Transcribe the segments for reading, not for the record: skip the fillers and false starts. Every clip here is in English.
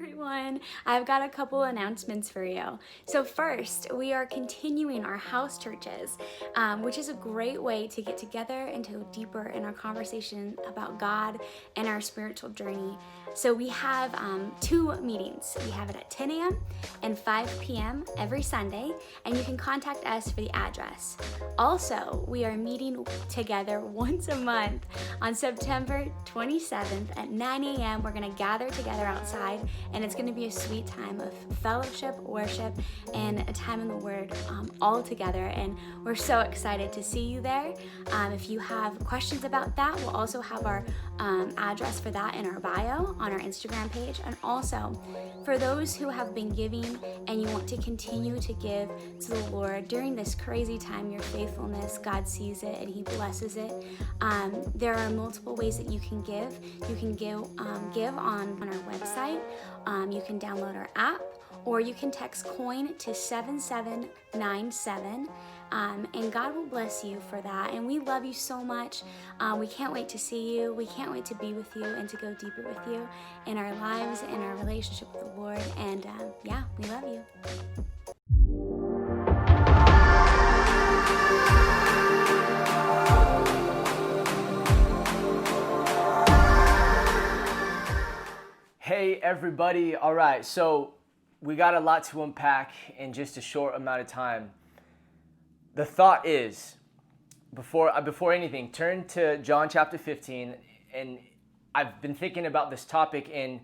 everyone. I've got a couple announcements for you. So first, we are continuing our house churches, which is a great way to get together and to go deeper in our conversation about God and our spiritual journey. So we have two meetings. We have it at 10 a.m. and 5 p.m. every Sunday, and you can contact us for the address. Also, we are meeting together once a month on September 27th at 9 a.m. We're going to gather together outside, and it's going to be a sweet time of fellowship, worship, and a time in the Word all together. And we're so excited to see you there. If you have questions about that, we'll also have our address for that in our bio on our Instagram page. And also, for those who have been giving and you want to continue to give to the Lord during this crazy time, your faithfulness, God sees it and He blesses it. There are multiple ways that you can give. You can give on our website. You can download our app, or you can text COIN to 7797. And God will bless you for that. And we love you so much. We can't wait to see you. We can't wait to be with you and to go deeper with you in our lives and our relationship with the Lord. And yeah, we love you. Hey everybody, all right, so we got a lot to unpack in just a short amount of time. The thought is, before anything, turn to John chapter 15, and I've been thinking about this topic in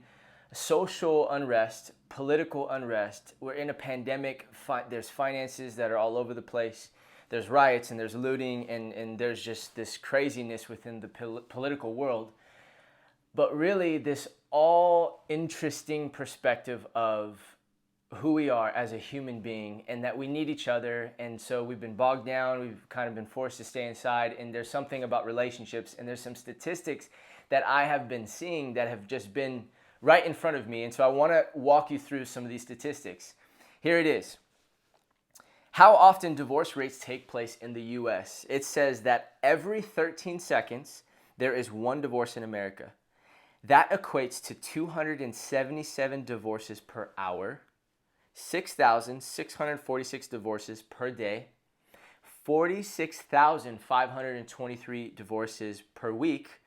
social unrest, political unrest. We're in a pandemic, there's finances that are all over the place, there's riots and there's looting, and there's just this craziness within the political world. But really, this all interesting perspective of who we are as a human being and that we need each other. And so we've been bogged down, we've kind of been forced to stay inside. And there's something about relationships, and there's some statistics that I have been seeing that have just been right in front of me. And so I want to walk you through some of these statistics. Here it is. How often divorce rates take place in the U.S.? It says that every 13 seconds, there is one divorce in America. That equates to 277 divorces per hour, 6,646 divorces per day, 46,523 divorces per week,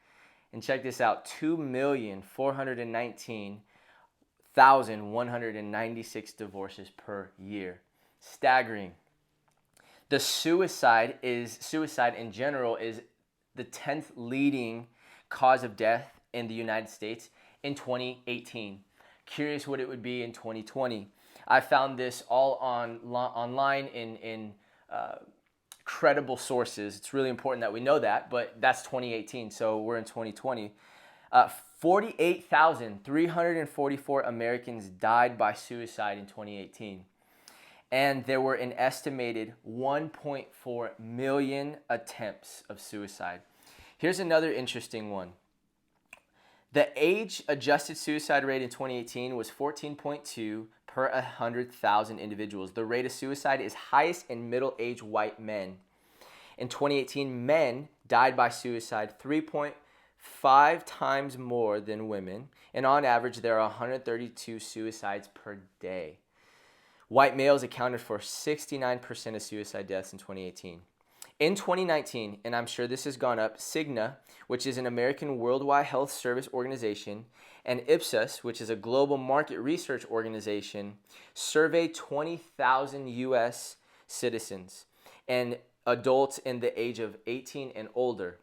and check this out, 2,419,196 divorces per year. Staggering. The suicide in general is the 10th leading cause of death in the United States in 2018. Curious what it would be in 2020. I found this all online in credible sources. It's really important that we know that, but that's 2018, so we're in 2020. 48,344 Americans died by suicide in 2018. And there were an estimated 1.4 million attempts of suicide. Here's another interesting one. The age-adjusted suicide rate in 2018 was 14.2 per 100,000 individuals. The rate of suicide is highest in middle-aged white men. In 2018, men died by suicide 3.5 times more than women, and on average, there are 132 suicides per day. White males accounted for 69% of suicide deaths in 2018. In 2019, and I'm sure this has gone up, Cigna, which is an American worldwide health service organization, and Ipsos, which is a global market research organization, surveyed 20,000 U.S. citizens and adults in the age of 18 and older.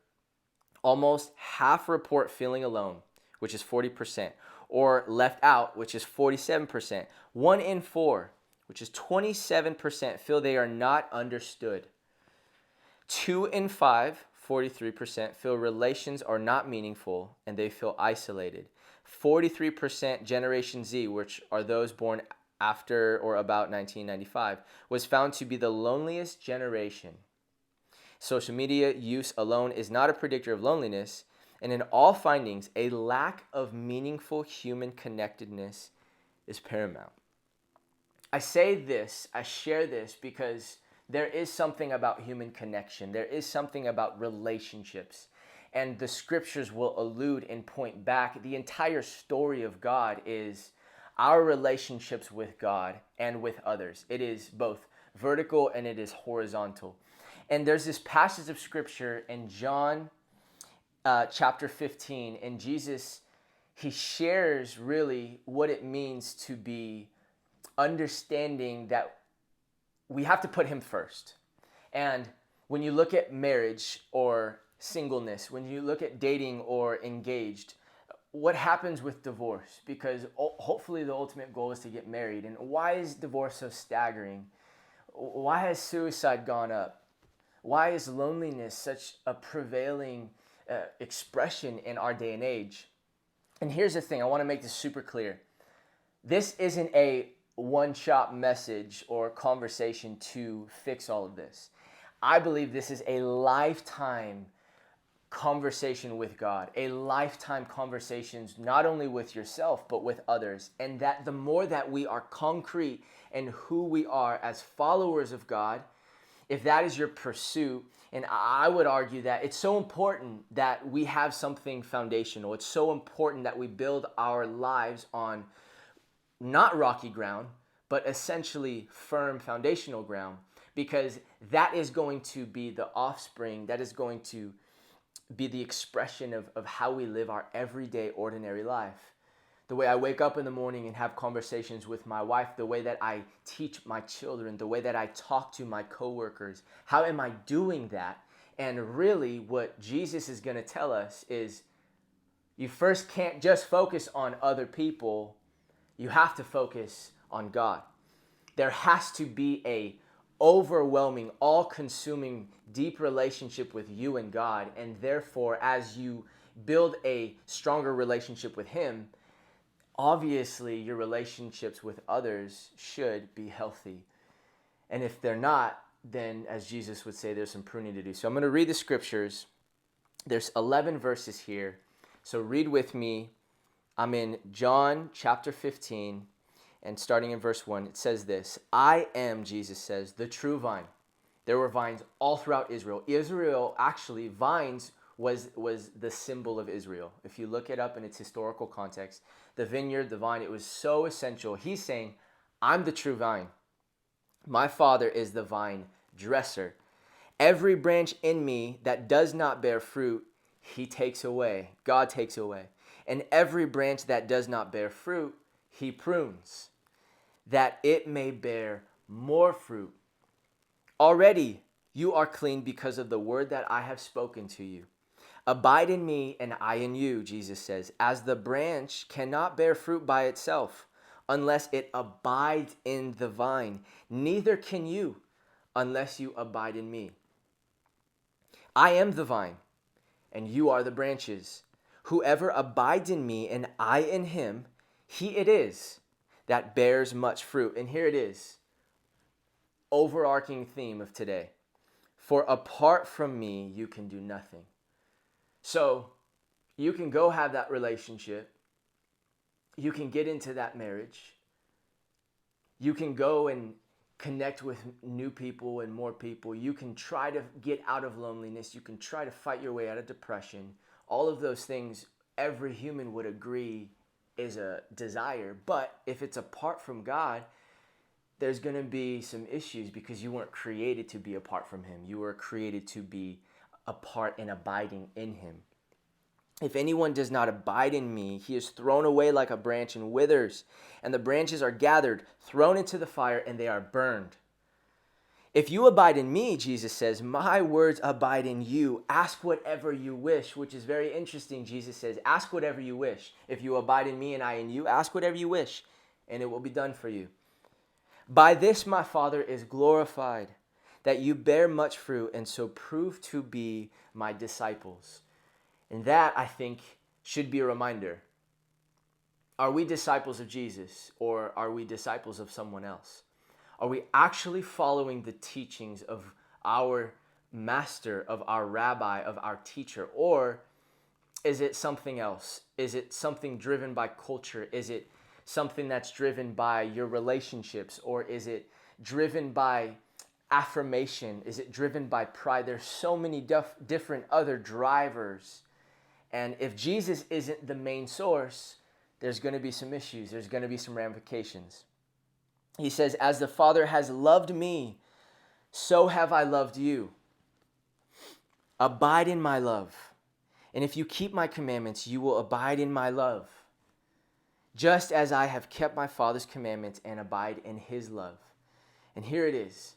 Almost half report feeling alone, which is 40%, or left out, which is 47%. 1 in 4, which is 27%, feel they are not understood. 2 in 5, 43%, feel relations are not meaningful and they feel isolated. 43% Generation Z, which are those born after or about 1995, was found to be the loneliest generation. Social media use alone is not a predictor of loneliness, and in all findings, a lack of meaningful human connectedness is paramount. I say this, I share this because there is something about human connection. There is something about relationships. And the scriptures will allude and point back. The entire story of God is our relationships with God and with others. It is both vertical and it is horizontal. And there's this passage of scripture in John chapter 15, and Jesus, he shares really what it means to be understanding that we have to put him first. And when you look at marriage or singleness, when you look at dating or engaged, what happens with divorce? Because hopefully the ultimate goal is to get married. And why is divorce so staggering? Why has suicide gone up? Why is loneliness such a prevailing expression in our day and age? And here's the thing, I want to make this super clear. This isn't a one-shot message or conversation to fix all of this. I believe this is a lifetime conversation with God, a lifetime conversations not only with yourself but with others. And that the more that we are concrete in who we are as followers of God, if that is your pursuit, and I would argue that it's so important that we have something foundational. It's so important that we build our lives on not rocky ground, but essentially firm foundational ground, because that is going to be the offspring, that is going to be the expression of how we live our everyday, ordinary life. The way I wake up in the morning and have conversations with my wife, the way that I teach my children, the way that I talk to my coworkers. How am I doing that? And really what Jesus is going to tell us is you first can't just focus on other people. You have to focus on God. There has to be a overwhelming, all-consuming, deep relationship with you and God. And therefore, as you build a stronger relationship with him, obviously your relationships with others should be healthy. And if they're not, then as Jesus would say, there's some pruning to do. So I'm going to read the scriptures. There's 11 verses here. So read with me. I'm in John chapter 15, and starting in verse 1, it says this: I am, Jesus says, the true vine. There were vines all throughout Israel. Israel, actually, vines was the symbol of Israel. If you look it up in its historical context, the vineyard, the vine, it was so essential. He's saying, I'm the true vine. My Father is the vine dresser. Every branch in me that does not bear fruit, he takes away. God takes away. And every branch that does not bear fruit, he prunes, that it may bear more fruit. Already you are clean because of the word that I have spoken to you. Abide in me and I in you, Jesus says, as the branch cannot bear fruit by itself unless it abides in the vine. Neither can you unless you abide in me. I am the vine, and you are the branches. Whoever abides in me and I in him, he it is that bears much fruit. And here it is, overarching theme of today. For apart from me, you can do nothing. So you can go have that relationship. You can get into that marriage. You can go and connect with new people and more people. You can try to get out of loneliness. You can try to fight your way out of depression. All of those things, every human would agree is a desire. But if it's apart from God, there's going to be some issues because you weren't created to be apart from him. You were created to be apart and abiding in him. If anyone does not abide in me, he is thrown away like a branch and withers, and the branches are gathered, thrown into the fire, and they are burned. If you abide in me, Jesus says, my words abide in you. Ask whatever you wish, which is very interesting. Jesus says, ask whatever you wish. If you abide in me and I in you, ask whatever you wish, and it will be done for you. By this my Father is glorified, that you bear much fruit, and so prove to be my disciples. And that, I think, should be a reminder. Are we disciples of Jesus, or are we disciples of someone else? Are we actually following the teachings of our master, of our rabbi, of our teacher? Or is it something else? Is it something driven by culture? Is it something that's driven by your relationships? Or is it driven by affirmation? Is it driven by pride? There's so many different other drivers. And if Jesus isn't the main source, there's going to be some issues. There's going to be some ramifications. He says, as the Father has loved me, so have I loved you. Abide in my love. And if you keep my commandments, you will abide in my love, just as I have kept my Father's commandments and abide in his love. And here it is.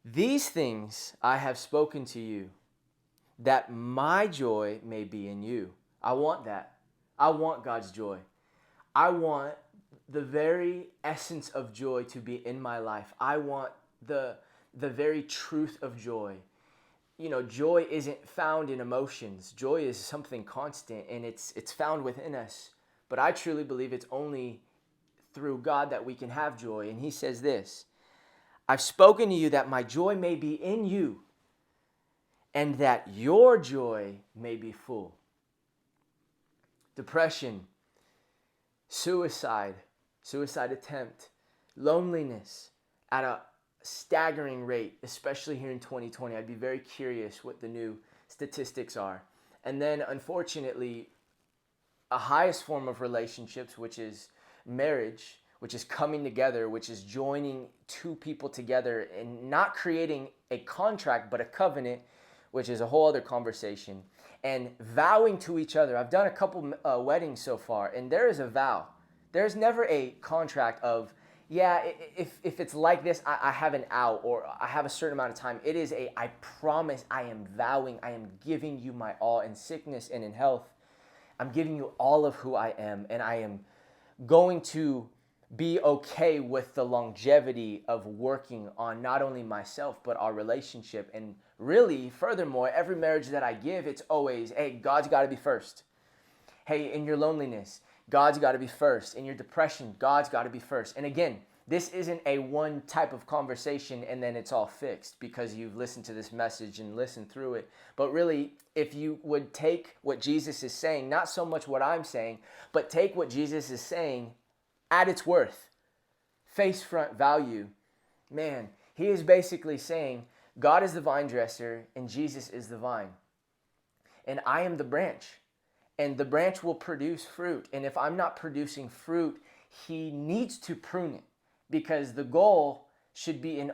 These things I have spoken to you, that my joy may be in you. I want that. I want God's joy. I want the very essence of joy to be in my life. I want the very truth of joy. You know, joy isn't found in emotions. Joy is something constant, and it's found within us. But I truly believe it's only through God that we can have joy. And he says this, I've spoken to you that my joy may be in you, and that your joy may be full. Depression, suicide attempt, loneliness at a staggering rate, especially here in 2020. I'd be very curious what the new statistics are. And then, unfortunately, a highest form of relationships, which is marriage, which is coming together, which is joining two people together and not creating a contract, but a covenant, which is a whole other conversation, and vowing to each other. I've done a couple weddings so far, and there is a vow. There's never a contract of, yeah, if it's like this, I have an out, or I have a certain amount of time. It is I promise, I am vowing, I am giving you my all in sickness and in health. I'm giving you all of who I am, and I am going to be okay with the longevity of working on not only myself, but our relationship. And really, furthermore, every marriage that I give, it's always, hey, God's got to be first. Hey, in your loneliness, God's got to be first. In your depression, God's got to be first. And again, this isn't a one type of conversation and then it's all fixed because you've listened to this message and listened through it. But really, if you would take what Jesus is saying, not so much what I'm saying, but take what Jesus is saying at its worth, face front value, man, he is basically saying God is the vine dresser and Jesus is the vine. And I am the branch. And the branch will produce fruit. And if I'm not producing fruit, he needs to prune it. Because the goal should be an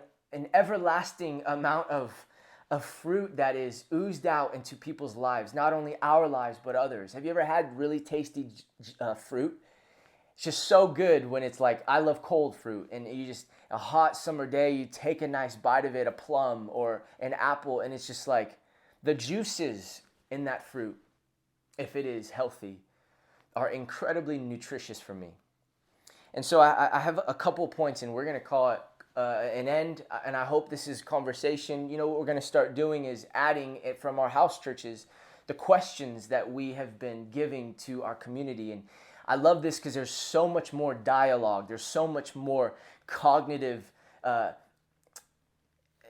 everlasting amount of fruit that is oozed out into people's lives. Not only our lives, but others. Have you ever had really tasty fruit? It's just so good when it's like, I love cold fruit. And you just, a hot summer day, you take a nice bite of it, a plum or an apple. And it's just like the juices in that fruit, if it is healthy, are incredibly nutritious for me. And so I have a couple points, and we're going to call it an end. And I hope this is conversation. You know, what we're going to start doing is adding it from our house churches, the questions that we have been giving to our community. And I love this because there's so much more dialogue. There's so much more cognitive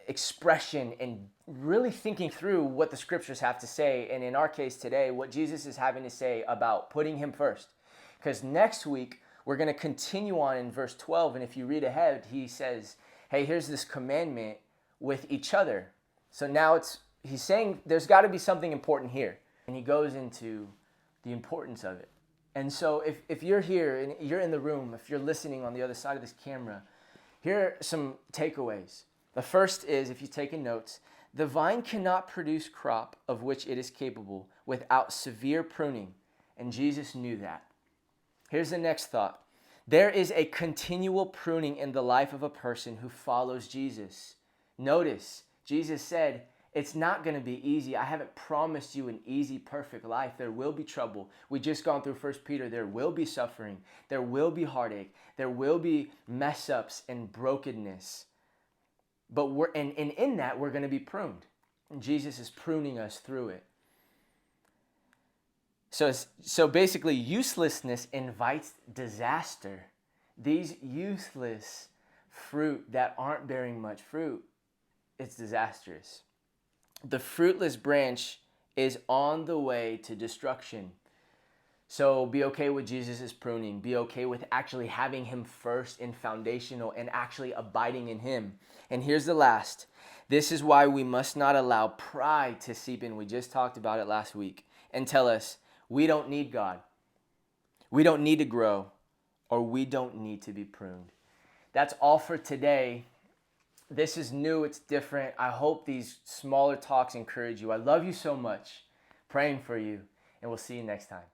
expression and really thinking through what the scriptures have to say. And in our case today, what Jesus is having to say about putting him first. Because next week, we're going to continue on in verse 12. And if you read ahead, he says, hey, here's this commandment with each other. So now he's saying there's got to be something important here. And he goes into the importance of it. And so if you're here and you're in the room, if you're listening on the other side of this camera, here are some takeaways. The first is, if you're taking notes, the vine cannot produce crop of which it is capable without severe pruning. And Jesus knew that. Here's the next thought. There is a continual pruning in the life of a person who follows Jesus. Notice, Jesus said, it's not going to be easy. I haven't promised you an easy, perfect life. There will be trouble. We just gone through 1 Peter. There will be suffering. There will be heartache. There will be mess ups and brokenness. But in that, we're going to be pruned. And Jesus is pruning us through it. So basically, uselessness invites disaster. These useless fruit that aren't bearing much fruit, it's disastrous. The fruitless branch is on the way to destruction. So be okay with Jesus' pruning. Be okay with actually having him first and foundational and actually abiding in him. And here's the last. This is why we must not allow pride to seep in. We just talked about it last week. And tell us, we don't need God. We don't need to grow, or we don't need to be pruned. That's all for today. This is new, it's different. I hope these smaller talks encourage you. I love you so much. Praying for you, and we'll see you next time.